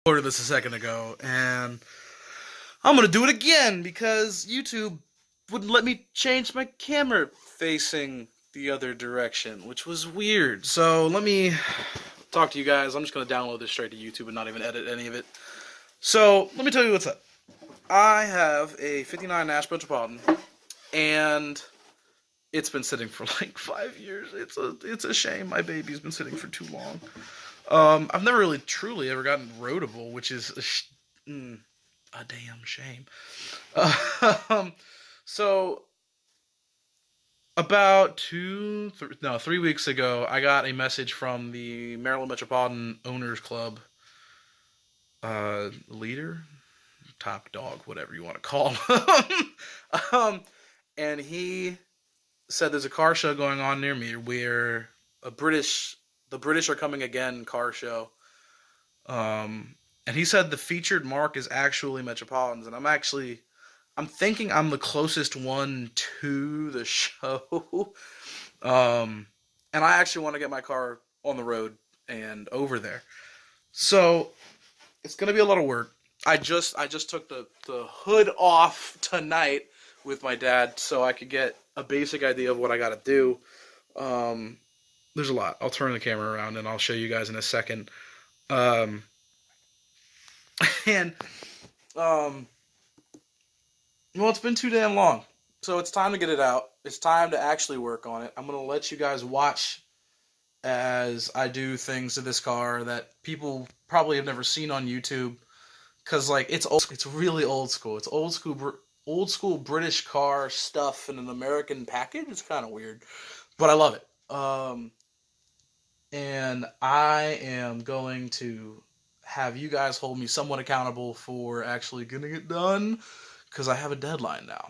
Ordered this a second ago, and I'm gonna do it again because YouTube wouldn't let me change my camera facing the other direction, which was weird. So let me talk to you guys. I'm just gonna download this straight to YouTube and not even edit any of it. So let me tell you what's up. I have a '59 Nash Metropolitan, and it's been sitting for like 5 years. It's a shame. My baby's been sitting for too long. I've never really truly ever gotten roadable, which is a damn shame. So about 3 weeks ago, I got a message from the Maryland Metropolitan Owners Club leader, top dog, whatever you want to call him. And he said there's a car show going on near me where the British are coming again car show. And he said the featured mark is actually Metropolitans, and I'm thinking I'm the closest one to the show. And I actually want to get my car on the road and over there. So it's gonna be a lot of work. I just took the hood off tonight with my dad so I could get a basic idea of what I gotta do. There's a lot. I'll turn the camera around and I'll show you guys in a second. Well, it's been too damn long. So it's time to get it out. It's time to actually work on it. I'm going to let you guys watch as I do things to this car that people probably have never seen on YouTube. Because, like, it's really old school. It's old school British car stuff in an American package. It's kind of weird. But I love it. And I am going to have you guys hold me somewhat accountable for actually getting it done, because I have a deadline now.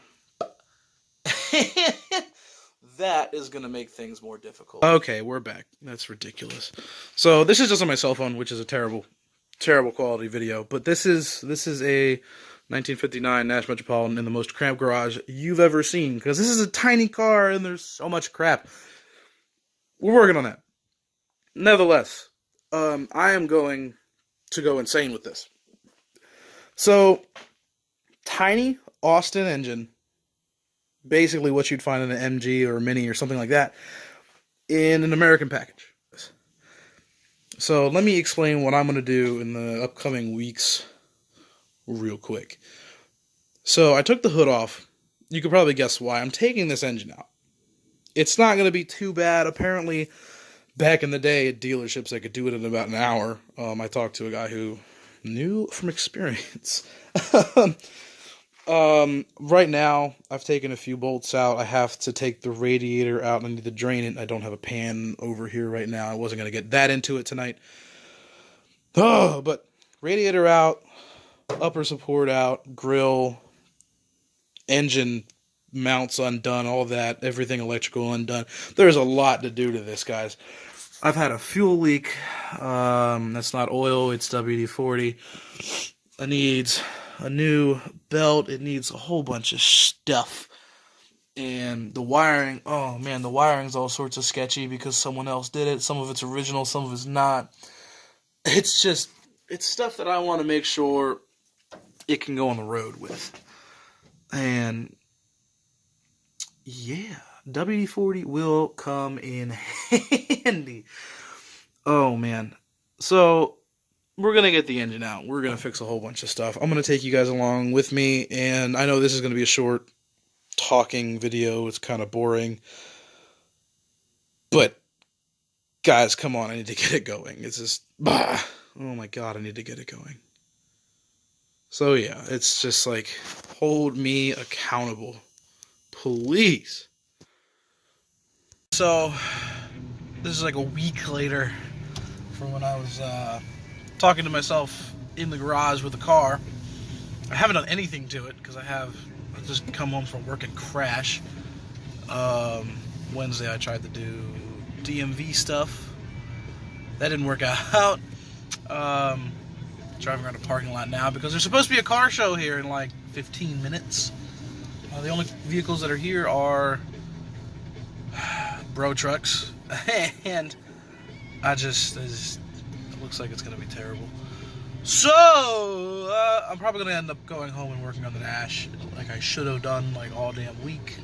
That is going to make things more difficult. Okay, we're back. That's ridiculous. So this is just on my cell phone, which is a terrible quality video. But this is a 1959 Nash Metropolitan in the most cramped garage you've ever seen, because this is a tiny car and there's so much crap. We're working on that. Nevertheless, I am going to go insane with this. So, tiny Austin engine, basically what you'd find in an MG or a Mini or something like that, in an American package. So, let me explain what I'm going to do in the upcoming weeks real quick. So, I took the hood off. You could probably guess why. I'm taking this engine out. It's not going to be too bad. Apparently, back in the day at dealerships, I could do it in about an hour. I talked to a guy who knew from experience. Right now, I've taken a few bolts out. I have to take the radiator out. I need to drain it. I don't have a pan over here right now. I wasn't going to get that into it tonight. But radiator out, upper support out, grill, engine mounts undone, all that, everything electrical undone. There's a lot to do to this, guys. I've had a fuel leak. That's not oil, it's WD-40. It needs a new belt. It needs a whole bunch of stuff. And the wiring, oh man, the wiring's all sorts of sketchy because someone else did it. Some of it's original, some of it's not. It's stuff that I want to make sure it can go on the road with. And yeah, WD-40 will come in handy. Oh, man. So, we're going to get the engine out. We're going to fix a whole bunch of stuff. I'm going to take you guys along with me, and I know this is going to be a short talking video. It's kind of boring. But, guys, come on. I need to get it going. It's just, oh my God, I need to get it going. So, yeah, it's just like, hold me accountable. Please. So, this is like a week later from when I was talking to myself in the garage with the car. I haven't done anything to it because I just come home from work and crash. Wednesday I tried to do DMV stuff. That didn't work out. Driving around a parking lot now because there's supposed to be a car show here in like 15 minutes. The only vehicles that are here are bro trucks, and it looks like it's going to be terrible. So, I'm probably going to end up going home and working on the Nash like I should have done like all damn week.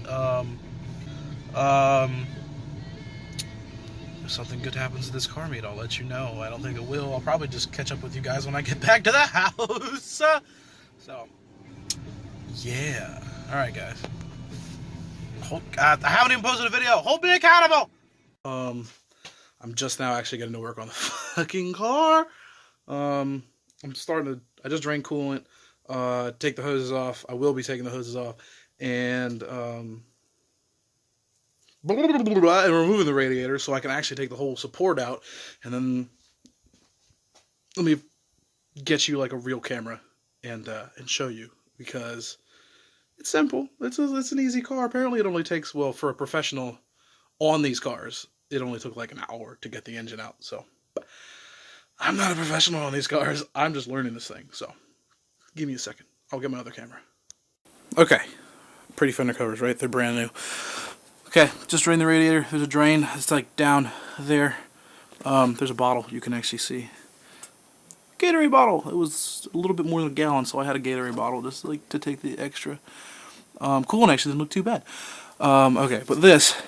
If something good happens to this car meet, I'll let you know. I don't think it will. I'll probably just catch up with you guys when I get back to the house. So, yeah. Alright, guys. I haven't even posted a video. Hold me accountable! I'm just now actually getting to work on the fucking car. I'm starting to... I just drained coolant. Take the hoses off. I will be taking the hoses off. And removing the radiator so I can actually take the whole support out. And then let me get you like a real camera and show you, because it's simple. It's an easy car. Apparently it only takes, well, for a professional on these cars, it only took like an hour to get the engine out. So I'm not a professional on these cars. I'm just learning this thing. So give me a second. I'll get my other camera. Okay. Pretty fender covers, right? They're brand new. Okay, just drain the radiator. There's a drain. It's like down there. There's a bottle you can actually see. Gatorade bottle. It was a little bit more than a gallon, so I had a Gatorade bottle just like to take the extra. Coolant actually didn't look too bad. Okay, but this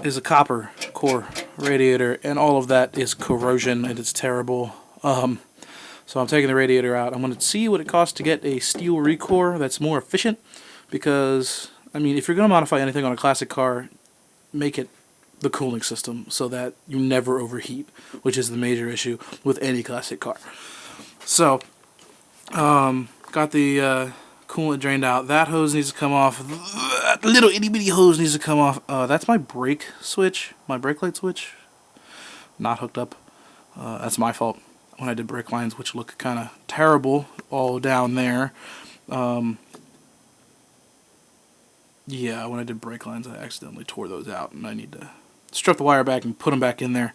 is a copper core radiator, and all of that is corrosion, and it's terrible. So I'm taking the radiator out. I'm going to see what it costs to get a steel recore that's more efficient, because, I mean, if you're going to modify anything on a classic car, make it the cooling system so that you never overheat, which is the major issue with any classic car. So, got the coolant drained out. That hose needs to come off. That little itty bitty hose needs to come off. That's my brake switch, my brake light switch. Not hooked up. That's my fault when I did brake lines, which look kind of terrible all down there. Yeah, when I did brake lines, I accidentally tore those out, and I need to strip the wire back and put them back in there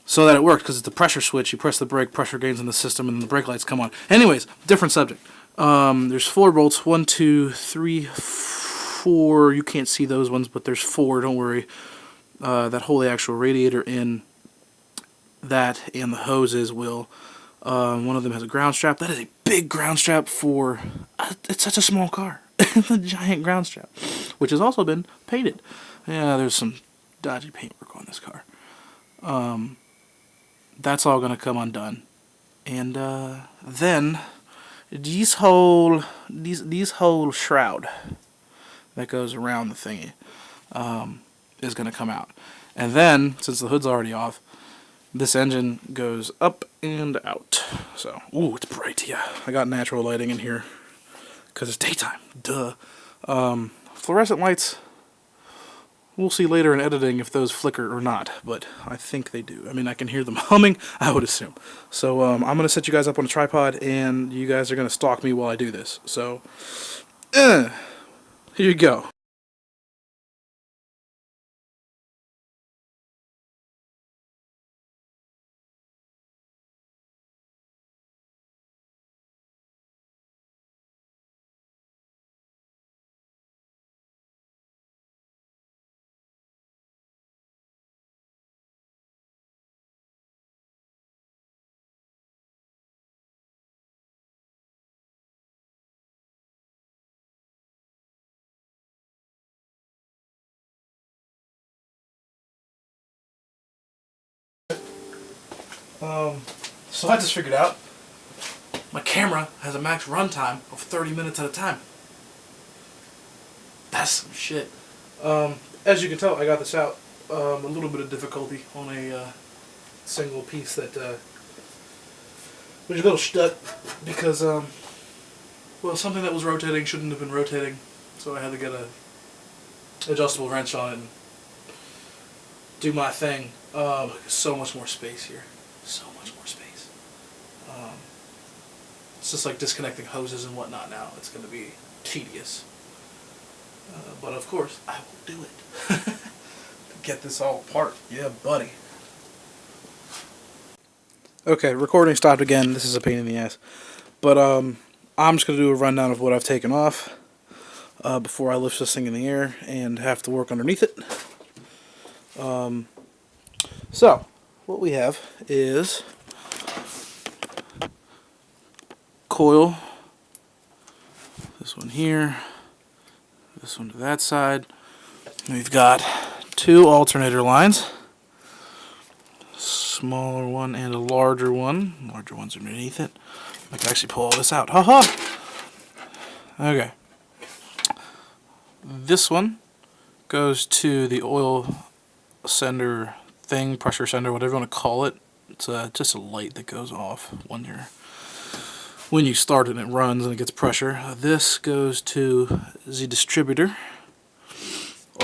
so that it works, because it's a pressure switch. You press the brake, pressure gains in the system, and the brake lights come on. Anyways, different subject. There's 4 bolts. 1, 2, 3, 4. You can't see those ones, but there's 4. Don't worry. That hold the actual radiator in. That and the hoses will. One of them has a ground strap. That is a big ground strap for... it's such a small car. It's a giant ground strap, which has also been painted. Yeah, there's some dodgy paintwork on this car. That's all gonna come undone, and then these whole shroud that goes around the thingy is gonna come out, and then since the hood's already off, this engine goes up and out. So, ooh, it's bright. Yeah, I got natural lighting in here because it's daytime. Duh. Fluorescent lights, we'll see later in editing if those flicker or not, but I think they do. I mean, I can hear them humming, I would assume. So I'm going to set you guys up on a tripod, and you guys are going to stalk me while I do this. So, here you go. So I just figured out my camera has a max runtime of 30 minutes at a time. That's some shit. As you can tell, I got this out a little bit of difficulty on a single piece that was a little stuck because well, something that was rotating shouldn't have been rotating, so I had to get a adjustable wrench on it and do my thing. So much more space here. So much more space. It's just like disconnecting hoses and whatnot now. It's going to be tedious. But of course, I will do it. To get this all apart. Yeah, buddy. Okay, recording stopped again. This is a pain in the ass. But I'm just going to do a rundown of what I've taken off before I lift this thing in the air and have to work underneath it. So, what we have is coil. This one here. This one to that side. We've got 2 alternator lines. Smaller one and a larger one. Larger one's underneath it. I can actually pull all this out. Haha! Okay. This one goes to the oil sender thing, pressure sender, whatever you want to call it. It's just a light that goes off when you start it and it runs and it gets pressure. This goes to the distributor.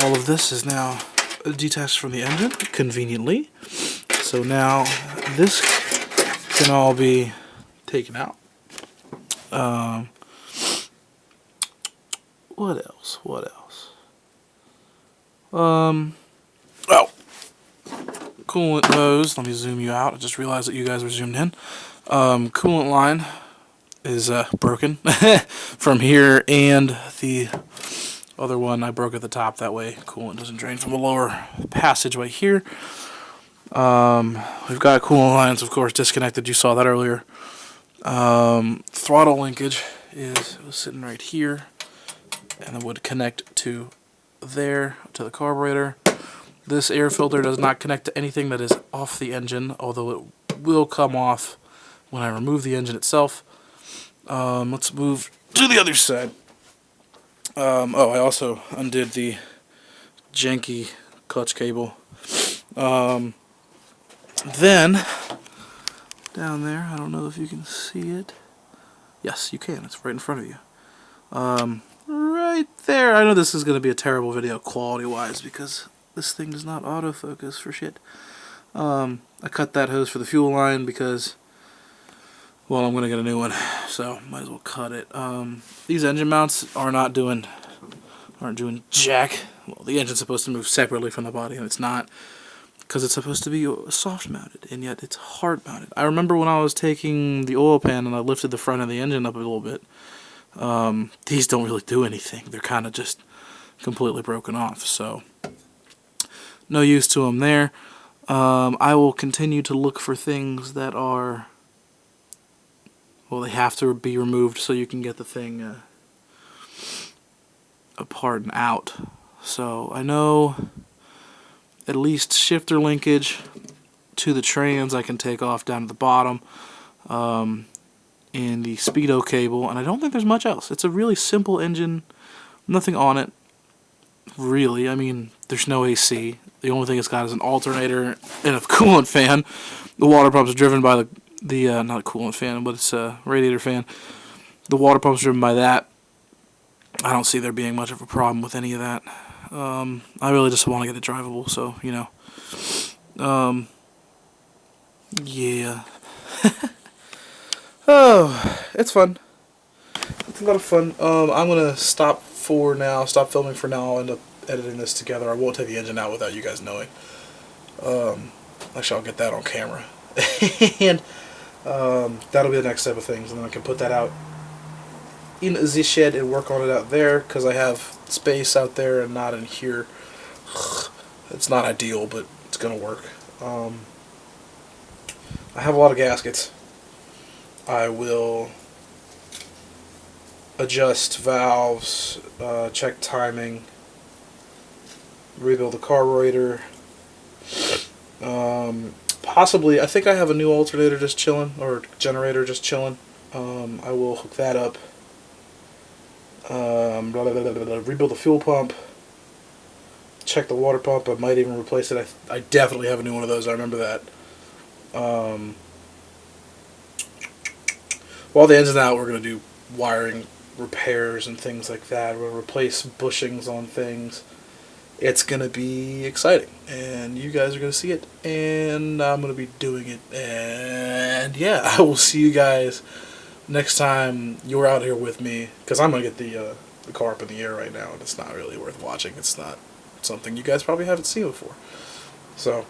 All of this is now detached from the engine, conveniently. So now this can all be taken out. What else? Oh, coolant hose. Let me zoom you out. I just realized that you guys were zoomed in. Coolant line is broken from here, and the other one I broke at the top. That way coolant doesn't drain from the lower passageway here. We've got coolant lines, of course, disconnected. You saw that earlier. Throttle linkage was sitting right here, and it would connect to there, to the carburetor. This air filter does not connect to anything that is off the engine, although it will come off when I remove the engine itself. Let's move to the other side. I also undid the janky clutch cable. Then, down there, I don't know if you can see it. Yes, you can. It's right in front of you. Right there. I know this is going to be a terrible video quality-wise because this thing does not autofocus for shit. I cut that hose for the fuel line because, well, I'm going to get a new one, so might as well cut it. These engine mounts aren't doing jack. Well, the engine's supposed to move separately from the body, and it's not, because it's supposed to be soft mounted, and yet it's hard mounted. I remember when I was taking the oil pan and I lifted the front of the engine up a little bit. These don't really do anything. They're kind of just completely broken off, so no use to them there. I will continue to look for things that are, well, they have to be removed so you can get the thing apart and out. So I know at least shifter linkage to the trans I can take off down to the bottom, and the speedo cable, and I don't think there's much else. It's a really simple engine, nothing on it really. I mean, there's no AC. The only thing it's got is an alternator and a coolant fan. The water pump's driven by the not a coolant fan, but it's a radiator fan. The water pump's driven by that. I don't see there being much of a problem with any of that. I really just want to get it drivable, so, you know. Yeah. Oh, it's fun. It's a lot of fun. I'm going to stop filming for now. I'll end up editing this together. I won't take the engine out without you guys knowing. Actually, I'll get that on camera. And that'll be the next step of things, and then I can put that out in the shed and work on it out there, because I have space out there and not in here. It's not ideal, but it's going to work. I have a lot of gaskets. I will adjust valves, check timing, rebuild the carburetor. Possibly, I think I have a new alternator just chilling, or generator just chilling. I will hook that up. Rebuild the fuel pump. Check the water pump. I might even replace it. I definitely have a new one of those. I remember that. While the engine's out, we're going to do wiring repairs and things like that. We're going to replace bushings on things. It's going to be exciting, and you guys are going to see it, and I'm going to be doing it, and yeah, I will see you guys next time you're out here with me, because I'm going to get the car up in the air right now, and it's not really worth watching. It's not something you guys probably haven't seen before. So,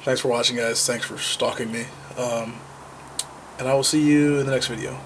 thanks for watching, guys. Thanks for stalking me. And I will see you in the next video.